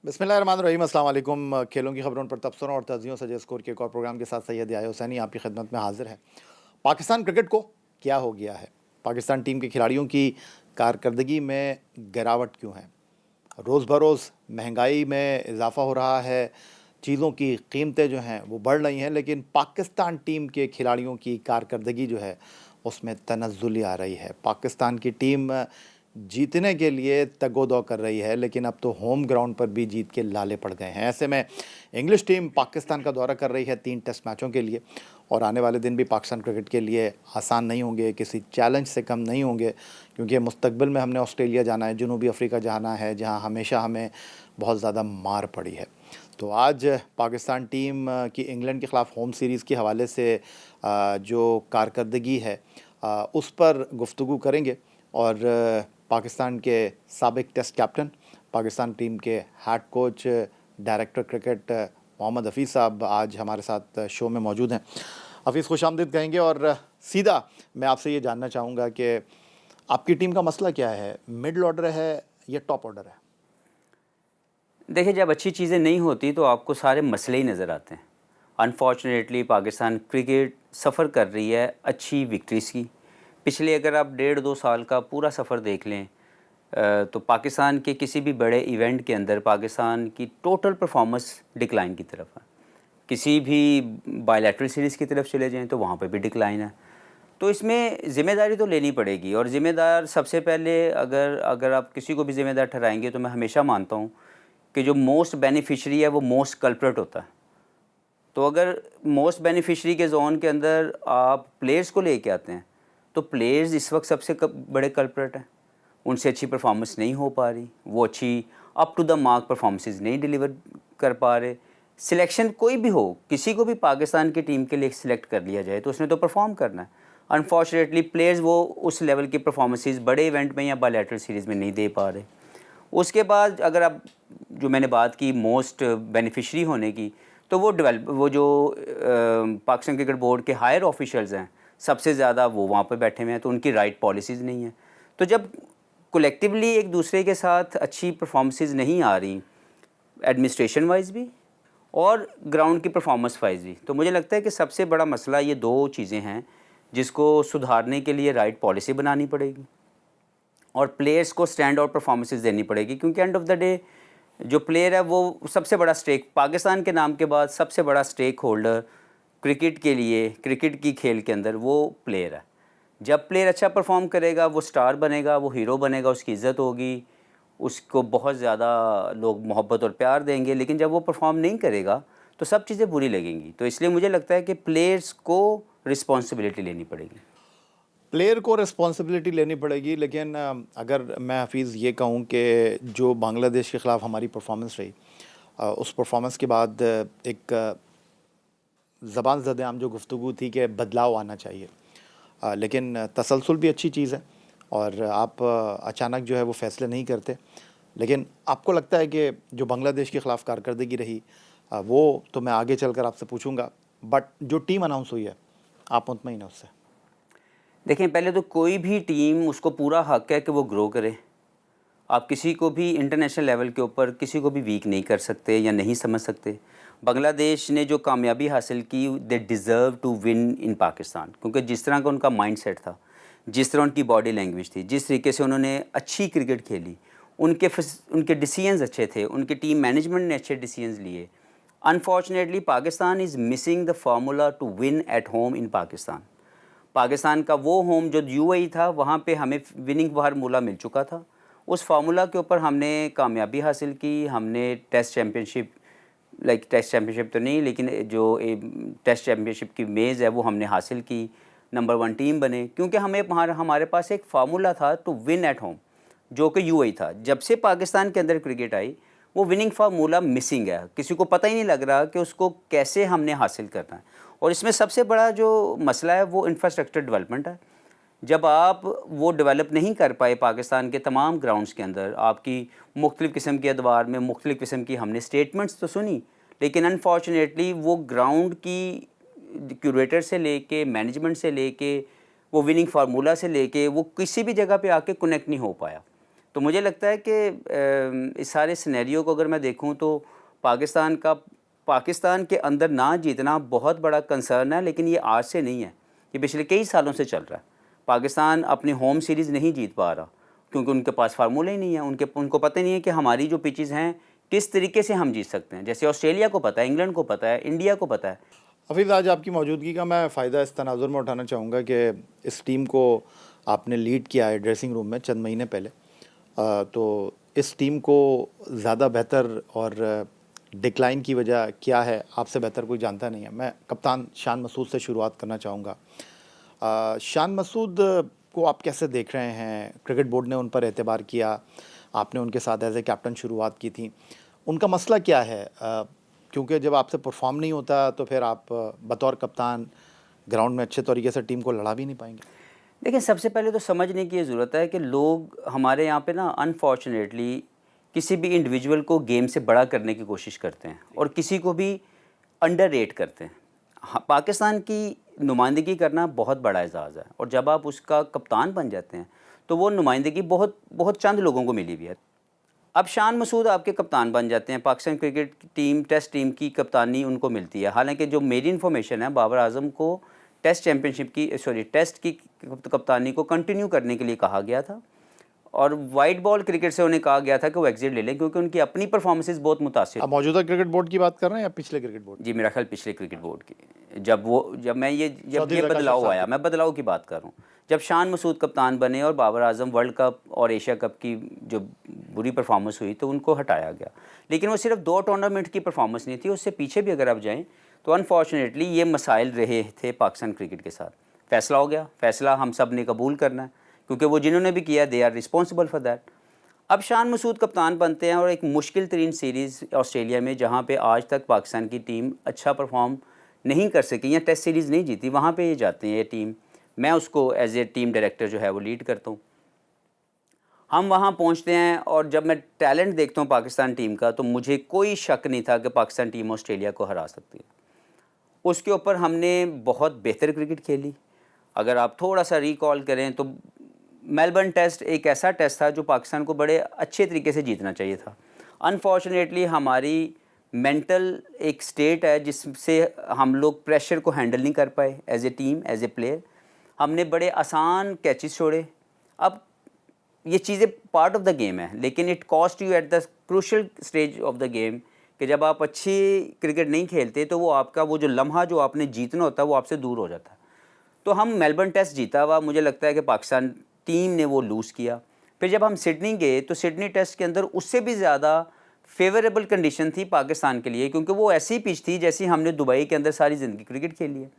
बिस्मिल्लाहिर्रहमानिर्रहीम, अस्सलाम वालेकुम। खेलों की खबरों पर तबसरों और तजियों सजे स्कोर के एक और प्रोग्राम के साथ सैयद याह्या हुसैनी आपकी खिदमत में हाजिर है। पाकिस्तान क्रिकेट को क्या हो गया है? पाकिस्तान टीम के खिलाड़ियों की कारकर्दगी में गिरावट क्यों है? रोज़ बरोज़ महंगाई में इजाफ़ा हो रहा है, चीज़ों की कीमतें जो हैं वो बढ़ रही हैं, लेकिन पाकिस्तान टीम के खिलाड़ियों की कारकर्दगी जो है उसमें तनज़्ज़ुली आ रही है। पाकिस्तान की टीम जीतने के लिए तगो-दो कर रही है, लेकिन अब तो होम ग्राउंड पर भी जीत के लाले पड़ गए हैं। ऐसे में इंग्लिश टीम पाकिस्तान का दौरा कर रही है 3 टेस्ट मैचों के लिए, और आने वाले दिन भी पाकिस्तान क्रिकेट के लिए आसान नहीं होंगे, किसी चैलेंज से कम नहीं होंगे, क्योंकि मुस्तकबिल में हमने ऑस्ट्रेलिया जाना है, जनूबी अफ्रीका जाना है, जहाँ हमेशा हमें बहुत ज़्यादा मार पड़ी है। तो आज पाकिस्तान टीम की इंग्लैंड के ख़िलाफ़ होम सीरीज़ के हवाले से जो कारकर्दगी है उस पर गुफ्तगू करेंगे। और पाकिस्तान के साबिक टेस्ट कैप्टन, पाकिस्तान टीम के head coach, director cricket Mohammad Hafeez साहब आज हमारे साथ शो में मौजूद हैं। हफ़ीज़, खुशामदीद कहेंगे, और सीधा मैं आपसे ये जानना चाहूँगा कि आपकी टीम का मसला क्या है? मिडल ऑर्डर है या टॉप ऑर्डर है? देखिए, जब अच्छी चीज़ें नहीं होती तो आपको सारे मसले ही नज़र आते हैं। अनफॉर्चुनेटली पाकिस्तान क्रिकेट सफ़र कर रही है अच्छी विक्ट्रीज़ की। पिछले अगर आप 1.5-2 साल का पूरा सफ़र देख लें तो पाकिस्तान के किसी भी बड़े इवेंट के अंदर पाकिस्तान की टोटल परफॉर्मेंस डिक्लाइन की तरफ है। किसी भी बायलैटरल सीरीज़ की तरफ चले जाएँ तो वहाँ पे भी डिक्लाइन है। तो इसमें ज़िम्मेदारी तो लेनी पड़ेगी, और ज़िम्मेदार सबसे पहले अगर अगर आप किसी को भी ज़िम्मेदार ठहराएँगे तो मैं हमेशा मानता हूँ कि जो मोस्ट बेनिफिशियरी है वो मोस्ट कल्प्रिट होता है। तो अगर मोस्ट बेनिफिशियरी के ज़ोन के अंदर आप प्लेयर्स को लेके आते हैं, तो प्लेयर्स इस वक्त सबसे बड़े कल्प्रिट हैं। उनसे अच्छी परफॉर्मेंस नहीं हो पा रही, वो अच्छी up to the mark performances नहीं डिलीवर कर पा रहे। सिलेक्शन कोई भी हो, किसी को भी पाकिस्तान की टीम के लिए सिलेक्ट कर लिया जाए तो उसने तो परफॉर्म करना है। अनफॉर्चुनेटली प्लेयर्स वो उस लेवल की परफॉर्मेंसेस बड़े इवेंट में या बायलैटरल सीरीज़ में नहीं दे पा रहे। उसके बाद अगर आप जो मैंने बात की मोस्ट बेनिफिशियरी होने की, तो वो जो पाकिस्तान क्रिकेट बोर्ड के हायर ऑफिशियल्स हैं, सबसे ज़्यादा वो वहाँ पे बैठे हुए हैं, तो उनकी राइट पॉलिसीज़ नहीं हैं। तो जब कलेक्टिवली एक दूसरे के साथ अच्छी परफॉर्मेंसेस नहीं आ रही, एडमिनिस्ट्रेशन वाइज भी और ग्राउंड की परफॉर्मेंस वाइज भी, तो मुझे लगता है कि सबसे बड़ा मसला ये 2 चीज़ें हैं जिसको सुधारने के लिए राइट पॉलिसी बनानी पड़ेगी और प्लेयर्स को स्टैंड आउट परफॉर्मेंसेस देनी पड़ेगी। क्योंकि एंड ऑफ द डे जो प्लेयर है वो सबसे बड़ा स्टेक, पाकिस्तान के नाम के बाद सबसे बड़ा स्टेक होल्डर क्रिकेट के लिए, क्रिकेट की खेल के अंदर वो प्लेयर है। जब प्लेयर अच्छा परफॉर्म करेगा वो स्टार बनेगा, वो हीरो बनेगा, उसकी इज़्ज़त होगी, उसको बहुत ज़्यादा लोग मोहब्बत और प्यार देंगे। लेकिन जब वो परफॉर्म नहीं करेगा तो सब चीज़ें बुरी लगेंगी। तो इसलिए मुझे लगता है कि प्लेयर्स को रिस्पॉन्सिबिलिटी लेनी पड़ेगी। प्लेयर को रिस्पॉन्सिबिलिटी लेनी पड़ेगी, लेकिन अगर मैं हफ़ीज़ ये कहूँ कि जो बांग्लादेश के ख़िलाफ़ हमारी परफॉर्मेंस रही, उस परफॉर्मेंस के बाद एक ज़बान ज़द-ए-आम जो गुफ्तगू थी कि बदलाव आना चाहिए, लेकिन तसलसल भी अच्छी चीज़ है, और आप अचानक जो है वो फ़ैसले नहीं करते। लेकिन आपको लगता है कि जो बांग्लादेश के ख़िलाफ़ कारकर्दगी रही, वो तो मैं आगे चलकर आपसे पूछूंगा, बट जो टीम अनाउंस हुई है, आप मुतमईन हैं उससे? देखें, पहले तो कोई भी टीम उसको पूरा हक है कि वो ग्रो करे। आप किसी को भी इंटरनेशनल लेवल के ऊपर किसी को भी वीक नहीं कर सकते या नहीं समझ सकते। बांग्लादेश ने जो कामयाबी हासिल की, they deserve to win in Pakistan, क्योंकि जिस तरह का उनका माइंडसेट था, जिस तरह उनकी बॉडी लैंग्वेज थी, जिस तरीके से उन्होंने अच्छी क्रिकेट खेली, उनके डिसीजंस अच्छे थे, उनकी टीम मैनेजमेंट ने अच्छे डिसीजंस लिए। Unfortunately Pakistan is missing the formula to win at home in Pakistan. Pakistan का वो होम जो यूएई था, वहाँ पे हमें विनिंग फार्मूला मिल चुका था। उस फार्मूला के ऊपर हमने कामयाबी हासिल की। हमने test championship, like test championship तो नहीं, लेकिन जो टेस्ट चैम्पियनशिप की मेज़ है वो हमने हासिल की, नंबर 1 टीम बने, क्योंकि हमारे पास एक फार्मूला था टू विन एट होम, जो कि यूएई था। जब से पाकिस्तान के अंदर क्रिकेट आई, वो विनिंग फार्मूला मिसिंग है। किसी को पता ही नहीं लग रहा कि उसको कैसे हमने हासिल करना है। और इसमें सबसे बड़ा जो मसला है वो इंफ्रास्ट्रक्चर डेवलपमेंट है। जब आप वो डेवलप नहीं कर पाए पाकिस्तान के तमाम ग्राउंड्स के अंदर, आपकी मुख्तलिफ़ किस्म के अदवार में मुख्तलिफ़ किस्म की हमने स्टेटमेंट्स तो सुनी, लेकिन अनफॉर्चुनेटली वो ग्राउंड की क्यूरेटर से लेके, मैनेजमेंट से लेके, वो विनिंग फार्मूला से लेके, वो किसी भी जगह पे आके कनेक्ट नहीं हो पाया। तो मुझे लगता है कि इस सारे सिनेरियो को अगर मैं देखूं तो पाकिस्तान के अंदर ना जीतना बहुत बड़ा कंसर्न है, लेकिन ये आज से नहीं है, ये पिछले कई सालों से चल रहा है। पाकिस्तान अपनी होम सीरीज़ नहीं जीत पा रहा क्योंकि उनके पास फार्मूला ही नहीं है, उनको पता नहीं है कि हमारी जो पिचेज़ हैं किस तरीके से हम जीत सकते हैं। जैसे ऑस्ट्रेलिया को पता है, इंग्लैंड को पता है, इंडिया को पता है। हफीज़, आज आपकी मौजूदगी का मैं फ़ायदा इस तनाजुर में उठाना चाहूँगा कि इस टीम को आपने लीड किया है ड्रेसिंग रूम में चंद महीने पहले, तो इस टीम को ज़्यादा बेहतर और डिक्लाइन की वजह क्या है आपसे बेहतर कोई जानता नहीं है। मैं कप्तान शान मसूद से शुरुआत करना चाहूँगा। शान मसूद को आप कैसे देख रहे हैं? क्रिकेट बोर्ड ने उन पर एतबार किया, आपने उनके साथ एज ए कैप्टन शुरुआत की थी, उनका मसला क्या है? क्योंकि जब आपसे परफॉर्म नहीं होता तो फिर आप बतौर कप्तान ग्राउंड में अच्छे तरीके से टीम को लड़ा भी नहीं पाएंगे। देखिए, सबसे पहले तो समझने की ये ज़रूरत है कि लोग हमारे यहाँ पे ना अनफॉर्चुनेटली किसी भी इंडिविजुअल को गेम से बड़ा करने की कोशिश करते हैं और किसी को भी अंडररेट करते हैं। हाँ, पाकिस्तान की नुमाइंदगी करना बहुत बड़ा एजाज़ है और जब आप उसका कप्तान बन जाते हैं तो वो नुमाइंदगी बहुत बहुत चंद लोगों को मिली हुई है। अब शान मसूद आपके कप्तान बन जाते हैं, Pakistan cricket team test team की कप्तानी उनको मिलती है। हालांकि जो मेरी इन्फॉर्मेशन है, बाबर आजम को टेस्ट की कप्तानी को कंटिन्यू करने के लिए कहा गया था और वाइट बॉल क्रिकेट से उन्हें कहा गया था कि वो एग्जिट ले लें क्योंकि उनकी अपनी परफॉर्मेंसेस बहुत मुतासिर। आप मौजूदा क्रिकेट बोर्ड की बात कर रहे हैं या पिछले क्रिकेट बोर्ड? जी, मेरा ख्याल पिछले क्रिकेट बोर्ड की। जब ये बदलाव आया, मैं बदलाव की बात कर रहा हूँ, जब शान मसूद कप्तान बने और बाबर आजम वर्ल्ड कप और एशिया कप की जो बुरी परफॉर्मेंस हुई तो उनको हटाया गया। लेकिन वो सिर्फ 2 टूर्नामेंट की परफॉर्मेंस नहीं थी, उससे पीछे भी अगर आप जाएँ तो अनफॉर्चुनेटली ये मसाइल रहे थे पाकिस्तान क्रिकेट के साथ। फ़ैसला हो गया, फ़ैसला हम सब ने कबूल करना है क्योंकि वो जिन्होंने भी किया they are responsible for that. अब शान मसूद कप्तान बनते हैं और एक मुश्किल तरीन सीरीज़ ऑस्ट्रेलिया में, जहाँ पे आज तक पाकिस्तान की टीम अच्छा परफॉर्म नहीं कर सकी या टेस्ट सीरीज़ नहीं जीती, वहाँ पे ये जाते हैं ये टीम। मैं उसको एज ए टीम डायरेक्टर जो है वो लीड करता हूँ। हम वहाँ पहुँचते हैं और जब मैं टैलेंट देखता हूँ पाकिस्तान टीम का तो मुझे कोई शक नहीं था कि पाकिस्तान टीम ऑस्ट्रेलिया को हरा सकती है। उसके ऊपर हमने बहुत बेहतर क्रिकेट खेली। अगर आप थोड़ा सा रिकॉल करें तो मेलबर्न टेस्ट एक ऐसा टेस्ट था जो पाकिस्तान को बड़े अच्छे तरीके से जीतना चाहिए था। अनफॉर्चुनेटली हमारी मेंटल एक स्टेट है जिससे हम लोग प्रेशर को हैंडल नहीं कर पाए as a team, as a player. हमने बड़े आसान कैचेस छोड़े। अब ये चीज़ें पार्ट ऑफ द गेम है, लेकिन it cost you at the crucial stage of the game कि जब आप अच्छी क्रिकेट नहीं खेलते तो वो आपका वो जो लम्हा जो आपने जीतना होता है वो आपसे दूर हो जाता है। तो हम मेलबर्न टेस्ट जीता हुआ, मुझे लगता है कि पाकिस्तान टीम ने वो लूज़ किया। फिर जब हम सिडनी गए तो सिडनी टेस्ट के अंदर उससे भी ज़्यादा फेवरेबल कंडीशन थी पाकिस्तान के लिए क्योंकि वो ऐसी पिच थी जैसी हमने दुबई के अंदर सारी ज़िंदगी क्रिकेट खेली है।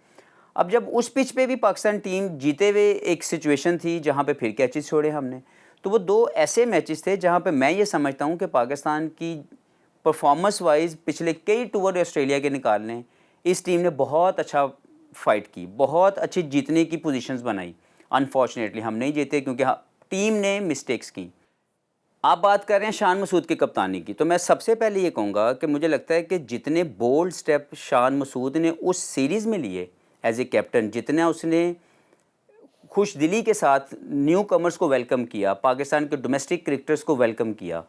अब जब उस पिच पे भी पाकिस्तान टीम जीते हुए एक सिचुएशन थी जहाँ पे फिर कैचेस छोड़े हमने, तो वो 2 ऐसे मैचेस थे जहाँ पे मैं ये समझता हूँ कि पाकिस्तान की परफॉर्मेंस वाइज पिछले कई टूर ऑस्ट्रेलिया के निकालने इस टीम ने बहुत अच्छा फाइट की, बहुत अच्छी जीतने की पोजीशंस बनाई। अनफॉर्चुनेटली हम नहीं जीते क्योंकि टीम ने मिस्टेक्स की। आप बात कर रहे हैं शान मसूद की कप्तानी की, तो मैं सबसे पहले ये कहूँगा कि मुझे लगता है कि जितने बोल्ड स्टेप शान मसूद ने उस सीरीज़ में लिए एज ए कैप्टन, जितना उसने खुश दिली के साथ न्यू कमर्स को वेलकम किया, पाकिस्तान के डोमेस्टिक क्रिकेटर्स को वेलकम किया।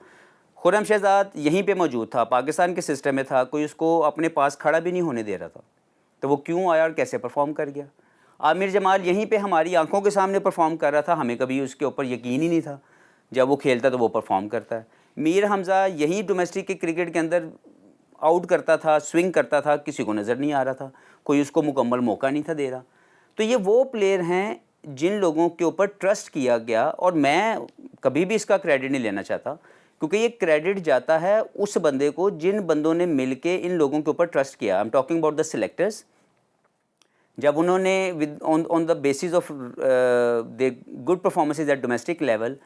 खुर्रम शहजाद यहीं पे मौजूद था, पाकिस्तान के सिस्टम में था, कोई उसको अपने पास खड़ा भी नहीं होने दे रहा था, तो वो क्यों आया और कैसे परफॉर्म कर गया। आमिर जमाल यहीं पे हमारी आंखों के सामने परफॉर्म कर रहा था, हमें कभी उसके ऊपर यकीन ही नहीं था, जब वो खेलता तो वो परफॉर्म करता है। मीर हमज़ा यहीं डोमेस्टिक के क्रिकेट के अंदर आउट करता था, स्विंग करता था, किसी को नज़र नहीं आ रहा था, कोई उसको मुकम्मल मौका नहीं था दे रहा। तो ये वो प्लेयर हैं जिन लोगों के ऊपर ट्रस्ट किया गया, और मैं कभी भी इसका क्रेडिट नहीं लेना चाहता क्योंकि ये क्रेडिट जाता है उस बंदे को जिन बंदों ने मिलके इन लोगों के ऊपर ट्रस्ट किया। I am talking about the selectors. जब उन्होंने on the basis of the good performances at domestic level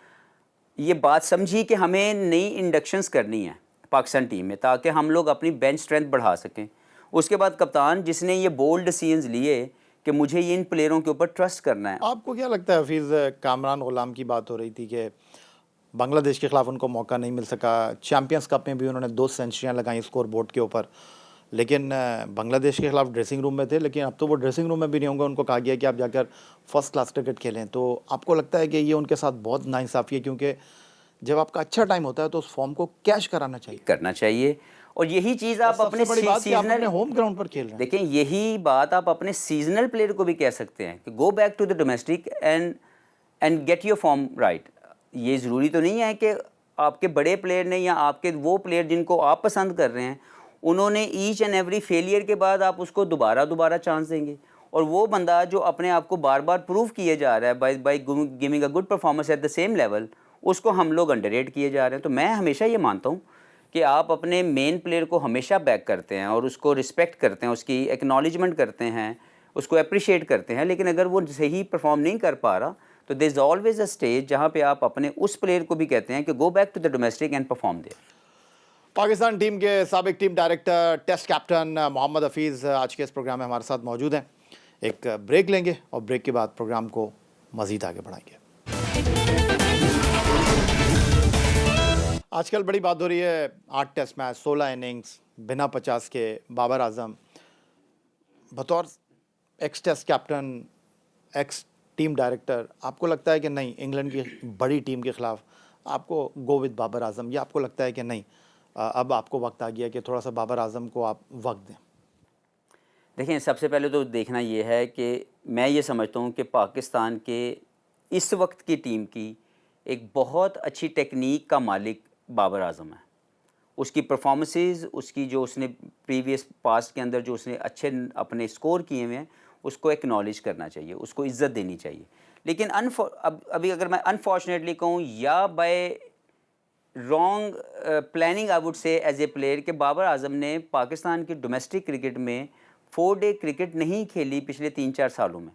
ये बात समझी कि हमें नई इंडक्शंस करनी है पाकिस्तान टीम में ताकि हम लोग अपनी बेंच स्ट्रेंथ बढ़ा सकें। उसके बाद कप्तान जिसने ये बोल्ड डिसीजंस लिए कि मुझे ये इन प्लेयरों के ऊपर ट्रस्ट करना है। आपको क्या लगता है हफीज़, कामरान गुलाम की बात हो रही थी कि बांग्लादेश के ख़िलाफ़ उनको मौका नहीं मिल सका, चैम्पियंस कप में भी उन्होंने 2 सेंचुरियाँ लगाई स्कोर बोर्ड के ऊपर, लेकिन बांग्लादेश के ख़िलाफ़ ड्रेसिंग रूम में थे, लेकिन अब तो वो ड्रेसिंग रूम में भी नहीं होंगे, उनको कहा गया कि आप जाकर फर्स्ट क्लास क्रिकेट खेलें। तो आपको लगता है कि ये उनके साथ बहुत नाइंसाफ़ी है क्योंकि जब आपका अच्छा टाइम होता है तो उस फॉर्म को कैश कराना चाहिए। करना चाहिए। और यही चीज़ आप अपने सबसे बड़ी बात कि आप अपने सीजनल होम ग्राउंड पर खेल रहे हैं। देखें, यही बात आप अपने सीजनल प्लेयर को भी कह सकते हैं कि go back to the domestic and get your form right. ये ज़रूरी तो नहीं है कि आपके बड़े प्लेयर ने या आपके वो प्लेयर जिनको आप पसंद कर रहे हैं उन्होंने ईच एंड एवरी फेलियर के बाद आप उसको दोबारा चांस देंगे। और वो बंदा जो अपने आप को बार बार प्रूव किए जा रहा है by giving a good performance at the same level, उसको हम लोग अंडररेट किए जा रहे हैं। तो मैं हमेशा ये मानता हूँ कि आप अपने मेन प्लेयर को हमेशा बैक करते हैं और उसको रिस्पेक्ट करते हैं, उसकी एक्नॉलेजमेंट करते हैं, उसको अप्रिशिएट करते हैं। लेकिन अगर वो सही परफॉर्म नहीं कर पा रहा तो there is always a stage जहाँ पे आप अपने उस प्लेयर को भी कहते हैं कि go back to the domestic and perform there. Pakistan team के साबिक team director test captain Mohammad Hafeez आज के इस प्रोग्राम में हमारे साथ मौजूद हैं। एक ब्रेक लेंगे और ब्रेक के बाद प्रोग्राम को मज़ीद आगे बढ़ाएंगे। आजकल बड़ी बात हो रही है 8 टेस्ट मैच, 16 इनिंग्स, बिना 50 के बाबर आजम। बतौर ex test captain, ex team director, आपको लगता है कि नहीं इंग्लैंड की बड़ी टीम के ख़िलाफ़ आपको गो विद बाबर आजम, या आपको लगता है कि नहीं अब आपको वक्त आ गया कि थोड़ा सा बाबर आजम को आप वक्त दें? देखें, सबसे पहले तो देखना ये है कि मैं ये समझता हूँ कि पाकिस्तान के इस वक्त की टीम की एक बहुत अच्छी टेक्निक का मालिक बाबर आजम है। उसकी परफॉर्मेंसेस, उसकी जो उसने प्रीवियस पास्ट के अंदर जो उसने अच्छे अपने स्कोर किए हुए हैं, उसको एक्नॉलेज करना चाहिए, उसको इज़्ज़त देनी चाहिए। लेकिन अभी अगर मैं अनफॉर्चुनेटली कहूँ या by wrong planning I would say as a player कि बाबर आजम ने पाकिस्तान की डोमेस्टिक क्रिकेट में 4 डे क्रिकेट नहीं खेली पिछले 3-4 सालों में।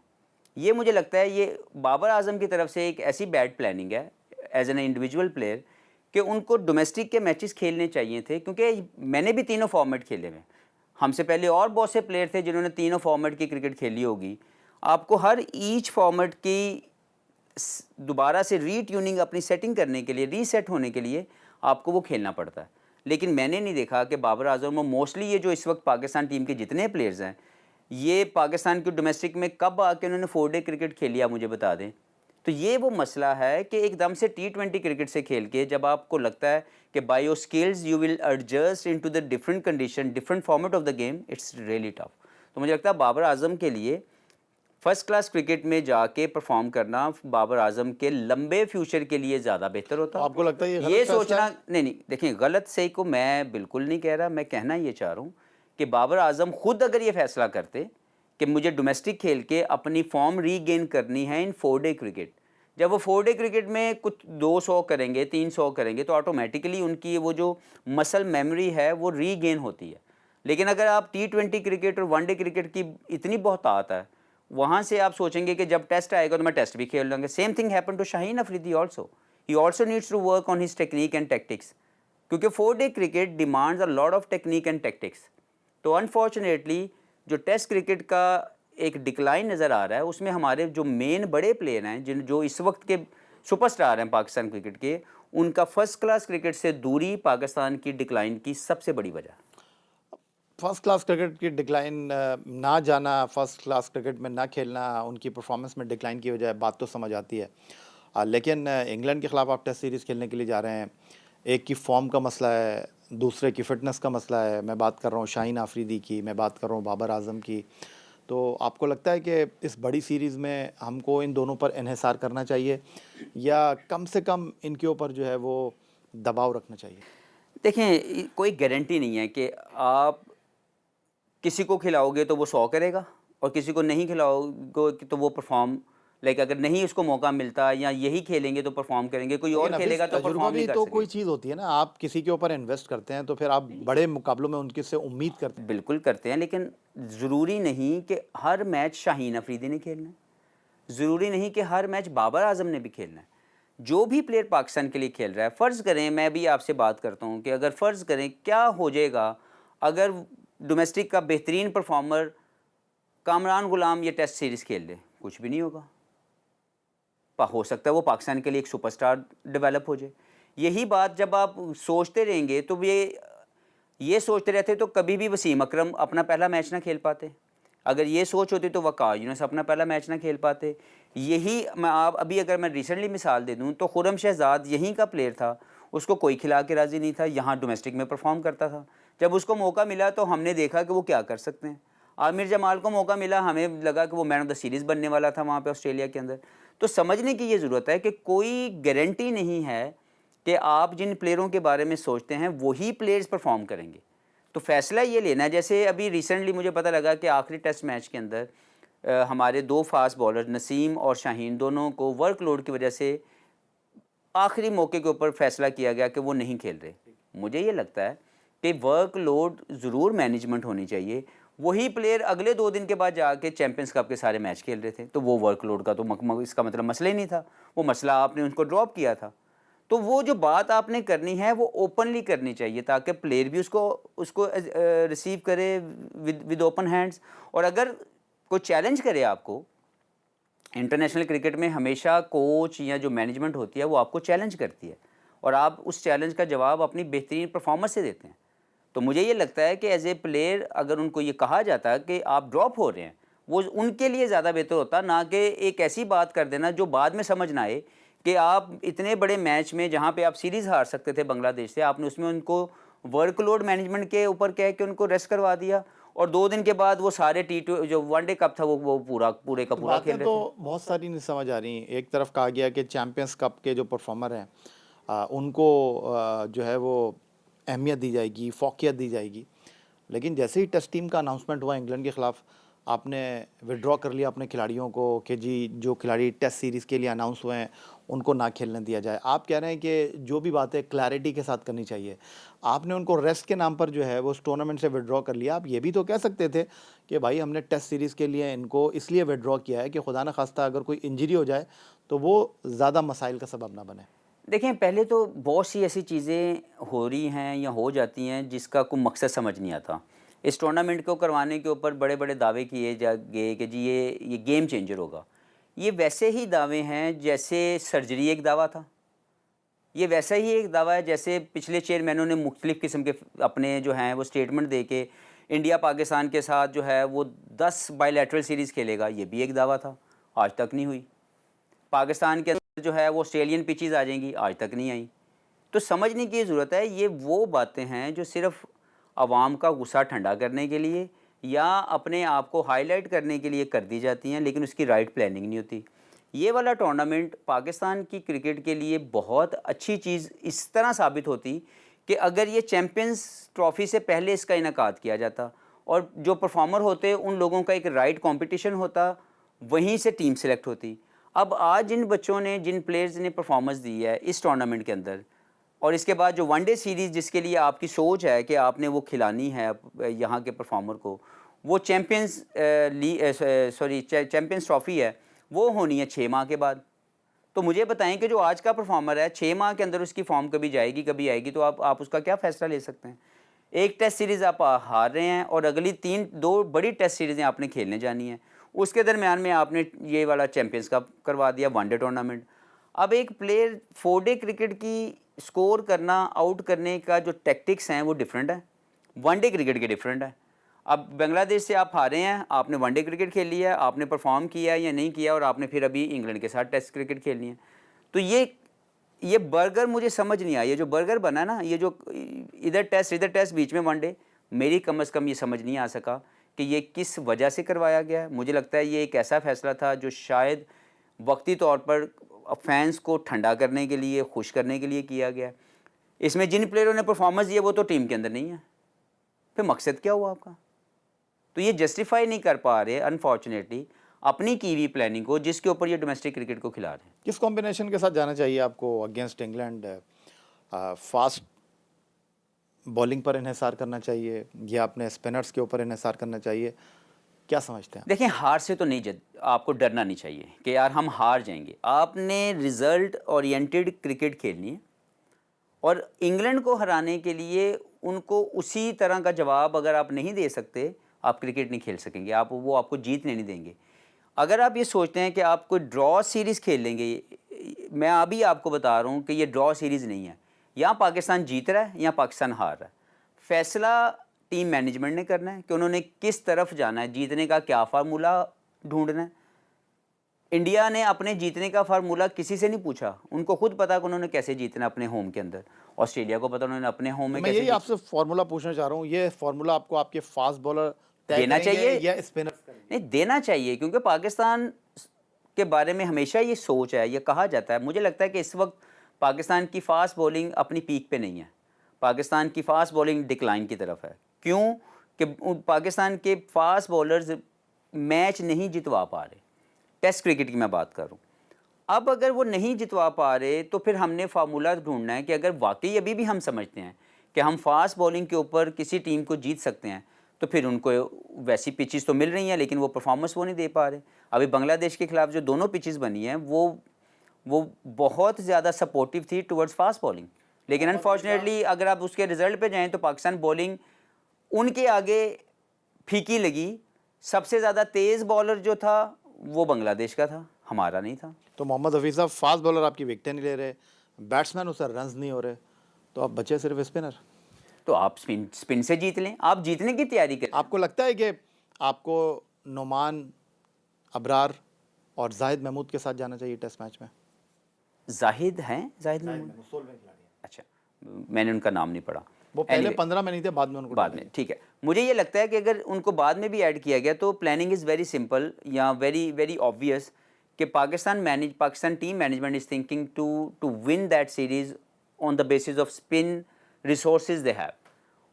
ये मुझे लगता है ये बाबर आजम की तरफ से एक ऐसी बैड प्लानिंग है एज एन इंडिविजुअल प्लेयर कि उनको डोमेस्टिक के मैचेस खेलने चाहिए थे, क्योंकि मैंने भी तीनों फॉर्मेट खेले हुए। हमसे पहले और बहुत से प्लेयर थे जिन्होंने तीनों फॉर्मेट की क्रिकेट खेली होगी। आपको हर ईच फॉर्मेट की दोबारा से रीट्यूनिंग अपनी सेटिंग करने के लिए, रीसेट होने के लिए आपको वो खेलना पड़ता है। लेकिन मैंने नहीं देखा कि बाबर आजम और मोस्टली ये जो इस वक्त पाकिस्तान टीम के जितने प्लेयर्स हैं, ये पाकिस्तान की डोमेस्टिक में कब आके उन्होंने 4 डे क्रिकेट खेली, आप मुझे बता दें। तो ये वो मसला है कि एकदम से T20 क्रिकेट से खेल के जब आपको लगता है कि by your skills you will adjust into the different condition, different format of the game, it's really tough. तो मुझे लगता है बाबर आजम के लिए फर्स्ट क्लास क्रिकेट में जाके परफॉर्म करना बाबर आजम के लंबे फ्यूचर के लिए ज़्यादा बेहतर होता। आपको लगता है ये गलत ये फैसला सोचना है? नहीं, देखिए, गलत सही को मैं बिल्कुल नहीं कह रहा। मैं कहना ये चाह रहा हूँ कि बाबर आजम खुद अगर ये फैसला करते कि मुझे डोमेस्टिक खेल के अपनी फॉर्म रीगेन करनी है इन 4 डे क्रिकेट, जब वो 4 डे क्रिकेट में कुछ 200 करेंगे, 300 करेंगे, तो ऑटोमेटिकली उनकी वो जो मसल मेमोरी है वो रीगेन होती है। लेकिन अगर आप T20 क्रिकेट और 1 डे क्रिकेट की इतनी बहुत आता है, वहाँ से आप सोचेंगे कि जब टेस्ट आएगा तो मैं टेस्ट भी खेल लूँगा। Same thing happen to Shaheen Afridi also. He also needs to work on his technique and tactics, क्योंकि 4 day cricket demands a lot of technique and tactics. तो अनफॉर्चुनेटली जो टेस्ट क्रिकेट का एक डिक्लाइन नज़र आ रहा है, उसमें हमारे जो मेन बड़े प्लेयर हैं, जो इस वक्त के सुपरस्टार हैं पाकिस्तान क्रिकेट के, उनका फर्स्ट क्लास क्रिकेट से दूरी पाकिस्तान की डिक्लाइन की सबसे बड़ी वजह। फर्स्ट क्लास क्रिकेट की डिक्लाइन ना जाना, फर्स्ट क्लास क्रिकेट में ना खेलना, उनकी परफॉर्मेंस में डिक्लाइन की वजह, बात तो समझ आती है। लेकिन इंग्लैंड के ख़िलाफ़ आप टेस्ट सीरीज़ खेलने के लिए जा रहे हैं। एक की फॉर्म का मसला है, दूसरे की फ़िटनेस का मसला है। मैं बात कर रहा हूँ शाहीन आफरीदी की, मैं बात कर रहा हूँ बाबर आजम की। तो आपको लगता है कि इस बड़ी सीरीज़ में हमको इन दोनों पर इन्हिसार करना चाहिए या कम से कम इनके ऊपर जो है वो दबाव रखना चाहिए? देखें, कोई गारंटी नहीं है कि आप किसी को खिलाओगे तो वो 100 करेगा और किसी को नहीं खिलाओगे तो वो परफॉर्म, लाइक अगर नहीं उसको मौका मिलता या यही खेलेंगे तो परफॉर्म करेंगे, कोई और लेकिन अभी खेलेगा तो तजुर्बा परफॉर्म भी नहीं कर तो कोई सकेगा। चीज़ होती है ना, आप किसी के ऊपर इन्वेस्ट करते हैं तो फिर आप बड़े मुकाबलों में उनके से उम्मीद करते हैं। बिल्कुल करते हैं, लेकिन ज़रूरी नहीं कि हर मैच शाहीन अफरीदी ने खेलना है, ज़रूरी नहीं कि हर मैच बाबर आजम ने भी खेलना है। जो भी प्लेयर पाकिस्तान के लिए खेल रहा है, फ़र्ज़ करें, मैं भी आपसे बात करता हूँ कि अगर फ़र्ज़ करें क्या हो जाएगा अगर डोमेस्टिक का बेहतरीन परफॉर्मर कामरान गुलाम ये टेस्ट सीरीज़ खेल ले, कुछ भी नहीं होगा। हो सकता है वो पाकिस्तान के लिए एक सुपरस्टार डेवलप हो जाए। यही बात जब आप सोचते रहेंगे तो ये सोचते रहते तो कभी भी वसीम अकरम अपना पहला मैच ना खेल पाते, अगर ये सोच होती तो वक़ार यूनुस अपना पहला मैच ना खेल पाते। यही मैं आप अभी अगर मैं रिसेंटली मिसाल दे दूँ तो खुर्रम शहज़ाद यहीं का प्लेयर था, उसको कोई खिला के राज़ी नहीं था, यहाँ डोमेस्टिक में परफॉर्म करता था। जब उसको मौका मिला तो हमने देखा कि वो क्या कर सकते हैं। आमिर जमाल को मौका मिला, हमें लगा कि वो मैन ऑफ द सीरीज़ बनने वाला था वहाँ पे ऑस्ट्रेलिया के अंदर। तो समझने की ये ज़रूरत है कि कोई गारंटी नहीं है कि आप जिन प्लेयरों के बारे में सोचते हैं वही प्लेयर्स परफॉर्म करेंगे। तो फ़ैसला ये लेना है, जैसे अभी रिसेंटली मुझे पता लगा कि आखिरी टेस्ट मैच के अंदर हमारे 2 फास्ट बॉलर नसीम और शाहीन दोनों को वर्कलोड की वजह से आखिरी मौके के ऊपर फ़ैसला किया गया कि वो नहीं खेल रहे। मुझे ये लगता है कि वर्कलोड ज़रूर मैनेजमेंट होनी चाहिए। वही प्लेयर अगले 2 दिन के बाद जाके चैंपियंस कप के सारे मैच खेल रहे थे, तो वो वर्कलोड का तो इसका मतलब मसला ही नहीं था, वो मसला आपने उनको ड्रॉप किया था। तो वो जो बात आपने करनी है वो ओपनली करनी चाहिए ताकि प्लेयर भी उसको उसको रिसीव करे विद ओपन हैंड्स। और अगर कोई चैलेंज करे आपको, इंटरनेशनल क्रिकेट में हमेशा कोच या जो मैनेजमेंट होती है वो आपको चैलेंज करती है और आप उस चैलेंज का जवाब अपनी बेहतरीन परफॉर्मेंस से देते हैं। तो मुझे ये लगता है कि एज ए प्लेयर अगर उनको ये कहा जाता है कि आप ड्रॉप हो रहे हैं, वो उनके लिए ज़्यादा बेहतर होता, ना कि एक ऐसी बात कर देना जो बाद में समझ ना आए कि आप इतने बड़े मैच में जहाँ पे आप सीरीज़ हार सकते थे बांग्लादेश से, आपने उसमें उनको वर्कलोड मैनेजमेंट के ऊपर कह के उनको रेस्ट करवा दिया और 2 दिन के बाद वो सारे जो वनडे कप था वो पूरे का पूरा खेल बातें रहे थे। तो बहुत सारी नहीं समझ आ रही। एक तरफ कहा गया कि चैंपियंस कप के जो परफॉर्मर हैं उनको जो है वो अहमियत दी जाएगी, फ़ौक़ियत दी जाएगी। लेकिन जैसे ही टेस्ट टीम का अनाउंसमेंट हुआ इंग्लैंड के ख़िलाफ़, आपने विथड्रॉ कर लिया अपने खिलाड़ियों को कि जी जो खिलाड़ी टेस्ट सीरीज़ के लिए अनाउंस हुए हैं उनको ना खेलने दिया जाए। आप कह रहे हैं कि जो भी बातें क्लैरिटी के साथ करनी चाहिए। आपने उनको रेस्ट के नाम पर जो है वो उस टूर्नामेंट से विथड्रॉ कर लिया। आप ये भी तो कह सकते थे कि भाई हमने टेस्ट सीरीज़ के लिए इनको इसलिए विथड्रॉ किया है कि खुदा न खास्ता अगर कोई इंजरी हो जाए तो वो ज़्यादा मसाइल का सबब ना बने। देखें, पहले तो बहुत सी ऐसी चीज़ें हो रही हैं या हो जाती हैं जिसका कोई मकसद समझ नहीं आता। इस टूर्नामेंट को करवाने के ऊपर बड़े-बड़े दावे किए जा गए कि जी ये गेम चेंजर होगा। ये वैसे ही दावे हैं जैसे सर्जरी एक दावा था। ये वैसा ही एक दावा है जैसे पिछले चेयरमैनों ने मुख्तलिफ़ किस्म के अपने जो हैं वो स्टेटमेंट दे के इंडिया पाकिस्तान के साथ जो है वो 10 बायलैटरल सीरीज़ खेलेगा, ये भी एक दावा था, आज तक नहीं हुई। पाकिस्तान के अंदर जो है वो ऑस्ट्रेलियन पिचेज़ आ जाएंगी, आज तक नहीं आई। तो समझने की ज़रूरत है, ये वो बातें हैं जो सिर्फ़ आवाम का गुस्सा ठंडा करने के लिए या अपने आप को हाईलाइट करने के लिए कर दी जाती हैं, लेकिन उसकी राइट प्लानिंग नहीं होती। ये वाला टूर्नामेंट पाकिस्तान की क्रिकेट के लिए बहुत अच्छी चीज़ इस तरह साबित होती कि अगर ये चैम्पियंस ट्रॉफ़ी से पहले इसका इनेकाद किया जाता और जो परफॉर्मर होते उन लोगों का एक राइट कंपटीशन होता, वहीं से टीम सेलेक्ट होती। अब आज जिन बच्चों ने, जिन प्लेयर्स ने परफॉर्मेंस दी है इस टूर्नामेंट के अंदर और इसके बाद जो वनडे सीरीज़ जिसके लिए आपकी सोच है कि आपने वो खिलानी है यहाँ के परफॉर्मर को, वो चैम्पियंस ट्रॉफ़ी है, वो होनी है 6 माह के बाद। तो मुझे बताएं कि जो आज का परफॉर्मर है 6 माह के अंदर उसकी फॉर्म कभी जाएगी कभी आएगी, तो आप उसका क्या फ़ैसला ले सकते हैं? एक टेस्ट सीरीज़ आप हार रहे हैं और अगली 2 बड़ी टेस्ट सीरीज़ें आपने खेलने जानी हैं, उसके दरमियान में आपने ये वाला चैम्पियंस कप करवा दिया, वनडे टूर्नामेंट। अब एक प्लेयर 4 डे क्रिकेट की स्कोर करना, आउट करने का जो टैक्टिक्स हैं वो डिफरेंट है, वनडे क्रिकेट के डिफरेंट है। अब बांग्लादेश से आप हारे हैं, आपने वनडे क्रिकेट खेली है, आपने परफॉर्म किया है या नहीं किया और आपने फिर अभी इंग्लैंड के साथ टेस्ट क्रिकेट खेलनी है। तो ये बर्गर मुझे समझ नहीं आया, ये जो बर्गर बना ना, ये जो इधर टेस्ट बीच में वनडे, मेरी कम से कम ये समझ नहीं आ सका कि ये किस वजह से करवाया गया है। मुझे लगता है ये एक ऐसा फ़ैसला था जो शायद वक्ती तौर पर फैंस को ठंडा करने के लिए, खुश करने के लिए किया गया। इसमें जिन प्लेयरों ने परफॉर्मेंस दी है वो तो टीम के अंदर नहीं है, फिर मकसद क्या हुआ आपका? तो ये जस्टिफाई नहीं कर पा रहे अनफॉर्चुनेटली अपनी की हुई प्लानिंग को, जिसके ऊपर ये डोमेस्टिक क्रिकेट को खिला रहे हैं। किस कॉम्बिनेशन के साथ जाना चाहिए आपको अगेंस्ट इंग्लैंड? फास्ट बॉलिंग पर इन्हिसार करना चाहिए या अपने स्पिनर्स के ऊपर इन्हिसार करना चाहिए, क्या समझते हैं? देखें, हार से तो नहीं आपको डरना नहीं चाहिए कि यार हम हार जाएंगे। आपने रिज़ल्ट ओरिएंटेड क्रिकेट खेलनी है और इंग्लैंड को हराने के लिए उनको उसी तरह का जवाब अगर आप नहीं दे सकते, आप क्रिकेट नहीं खेल सकेंगे, वो आपको जीतने नहीं देंगे। अगर आप ये सोचते हैं कि आप कोई ड्रॉ सीरीज़ खेल लेंगे, मैं अभी आपको बता रहा हूँ कि ये ड्रॉ सीरीज़ नहीं है। यहाँ पाकिस्तान जीत रहा है, यहाँ पाकिस्तान हार रहा है। फ़ैसला टीम मैनेजमेंट ने करना है कि उन्होंने किस तरफ जाना है, जीतने का क्या फार्मूला ढूंढना है। इंडिया ने अपने जीतने का फार्मूला किसी से नहीं पूछा, उनको खुद पता कि उन्होंने कैसे जीतना अपने होम के अंदर। ऑस्ट्रेलिया को पता उन्होंने अपने होम में मैं कैसे यही आपसे फार्मूला पूछना चाह रहा हूँ, ये फार्मूला आपको आपके फास्ट बॉलर तय देना करेंगे चाहिए या स्पिनर्स करेंगे? नहीं, देना चाहिए, क्योंकि पाकिस्तान के बारे में हमेशा ये सोच है, ये कहा जाता है। मुझे लगता है कि इस वक्त पाकिस्तान की फास्ट बॉलिंग अपनी पीक पे नहीं है, पाकिस्तान की फास्ट बॉलिंग डिक्लाइन की तरफ है। क्यों कि पाकिस्तान के फास्ट बॉलर्स मैच नहीं जितवा पा रहे। टेस्ट क्रिकेट की मैं बात करूं, अब अगर वो नहीं जितवा पा रहे तो फिर हमने फार्मूला ढूंढना है कि अगर वाकई अभी भी हम समझते हैं कि हम फास्ट बॉलिंग के ऊपर किसी टीम को जीत सकते हैं, तो फिर उनको वैसी पिचेस तो मिल रही हैं लेकिन वो परफॉर्मेंस वो नहीं दे पा रहे। अभी बांग्लादेश के खिलाफ जो दोनों पिचेस बनी हैं वो बहुत ज़्यादा सपोर्टिव थी टुवर्ड्स फास्ट बॉलिंग, लेकिन अनफॉर्चुनेटली अगर आप उसके रिजल्ट पे जाएं तो पाकिस्तान बॉलिंग उनके आगे फीकी लगी। सबसे ज़्यादा तेज़ बॉलर जो था वो बांग्लादेश का था, हमारा नहीं था। तो मोहम्मद हफीज़ साहब, फास्ट बॉलर आपकी विकेटें नहीं ले रहे, बैट्समैन उससे रन्स नहीं हो रहे, तो आप बचे सिर्फ स्पिनर। तो आप स्पिन से जीत लें, आप जीतने की तैयारी करें। आपको लगता है कि आपको नुमान, अबरार और जाहिद महमूद के साथ जाना चाहिए टेस्ट मैच में? जाहिद हैं, जाहिद महमूद, अच्छा मैंने उनका नाम नहीं पढ़ा। वो पहले Anyway, 15 में नहीं थे, बाद में उनको बाद में, ठीक है। मुझे ये लगता है कि अगर उनको बाद में भी ऐड किया गया तो प्लानिंग इज़ वेरी सिंपल या वेरी वेरी ऑब्वियस कि Pakistan team management is thinking to win that series on the basis of spin resources they have,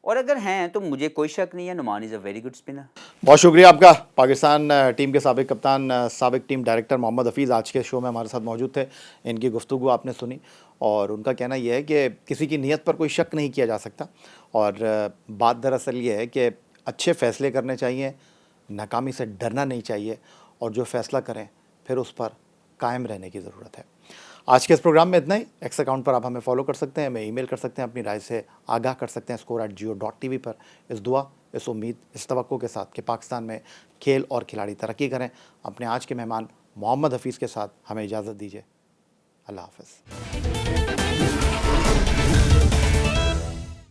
और अगर हैं तो मुझे कोई शक नहीं है Nauman is a very good spinner. बहुत शुक्रिया आपका। पाकिस्तान टीम के साबिक कप्तान, साबिक टीम डायरेक्टर मोहम्मद हफीज़ आज के शो में हमारे साथ मौजूद थे। इनकी गुफ्तगू आपने सुनी और उनका कहना यह है कि किसी की नीयत पर कोई शक नहीं किया जा सकता, और बात दरअसल ये है कि अच्छे फ़ैसले करने चाहिए, नाकामी से डरना नहीं चाहिए, और जो फ़ैसला करें फिर उस पर कायम रहने की ज़रूरत है। आज के इस प्रोग्राम में इतना ही। एक्स अकाउंट पर आप हमें फॉलो कर सकते हैं, हमें ईमेल कर सकते हैं, अपनी राय से आगाह कर सकते हैं score@geo.tv पर। इस दुआ, इस उम्मीद, इस तवक्को के साथ कि पाकिस्तान में खेल और खिलाड़ी तरक्की करें, अपने आज के मेहमान मोहम्मद हफीज़ के साथ हमें इजाज़त दीजिए। अल्लाह हाफ़िज़।